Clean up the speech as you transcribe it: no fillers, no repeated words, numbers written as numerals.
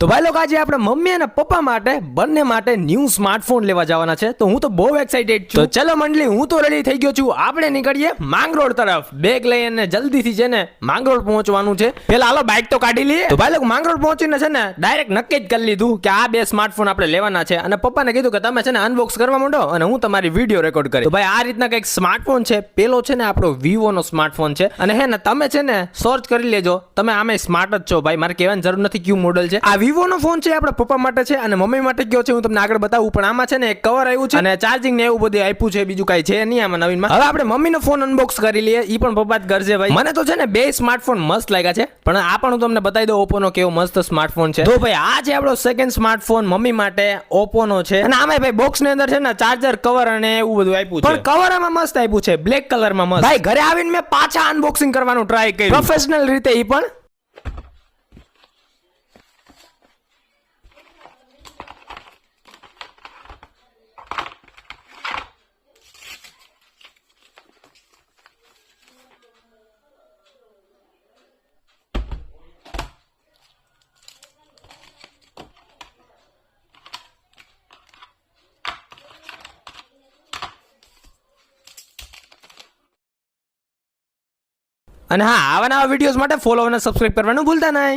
તો ભાઈ લોકો આજે આપણે મમ્મી અને પપ્પા માટે બંને માટે ન્યૂ સ્માર્ટફોન લેવા જવાના છે. તો હું તો બહુ એક્સાઇટેડ છું. તો ચલો મંડળી, હું તો રેડી થઈ ગયો છું. આપણે નીકળીએ માંગરોળ તરફ. બેગ લઈને જલ્દીથી છે ને માંગરોળ પહોંચવાનું છે. પેલા હાલો બાઇક તો કાઢી લઈએ. તો ભાઈ લોકો માંગરોળ પહોંચીને છે ને ડાયરેક્ટ નક્કી જ કરી લીધું કે આ બે સ્માર્ટફોન આપણે લેવાના છે. અને પપ્પાને કીધું કે તમે છે ને અનબોક્સ કરવા માંડો અને હું તમારી વિડીયો રેકોર્ડ કરી. તો ભાઈ આ રીતના કંઈક સ્માર્ટફોન છે. પેલો છે ને આપણો વિવો નો સ્માર્ટફોન છે. અને હે ને તમે છે ને સર્ચ કરી લેજો. તમે આમે સ્માર્ટ જ છો ભાઈ, મારે કહેવાની જરૂર નથી કયું મોડલ છે. આ વિવો નો ફોન છે, આપણા પપ્પા માટે છે અને મમ્મી માટે કયો છે હું તમને આગળ બતાવું. પણ આમાં છે ને એક કવર આવ્યું છે અને ચાર્જિંગ ને એવું બધું આપ્યું છે. બીજું કઈ છે નહીં આમાં નવીનમાં. હવે આપણે મમ્મીનો ફોન અનબોક્સ કરી લઈએ. ઈ પણ પપ્પા જ કરશે ભાઈ. મને તો છે ને બે સ્માર્ટફોન મસ્ત લાગ્યા છે, પણ આ પણ હું તમને બતાવી દઉં ઓપ્પો નો કેવો મસ્ત સ્માર્ટફોન છે. તો ભાઈ આ છે આપણો સેકન્ડ સ્માર્ટફોન મમ્મી માટે ઓપ્પો નો છે. અને આમાં ભાઈ બોક્સ ની અંદર છે ને ચાર્જર, કવર અને એવું બધું આપ્યું છે. પણ કવર આમાં મસ્ત આપ્યું છે, બ્લેક કલર માં મસ્ત. ભાઈ ઘરે આવીને મેં પાછા અનબોક્સિંગ કરવાનું ટ્રાય કર્યું પ્રોફેશનલ રીતે. ઈ પણ અને હા, આવા નવા વિડીયોઝ માટે ફોલો અને સબસ્ક્રાઇબ કરવાનું ભૂલતા નહીં.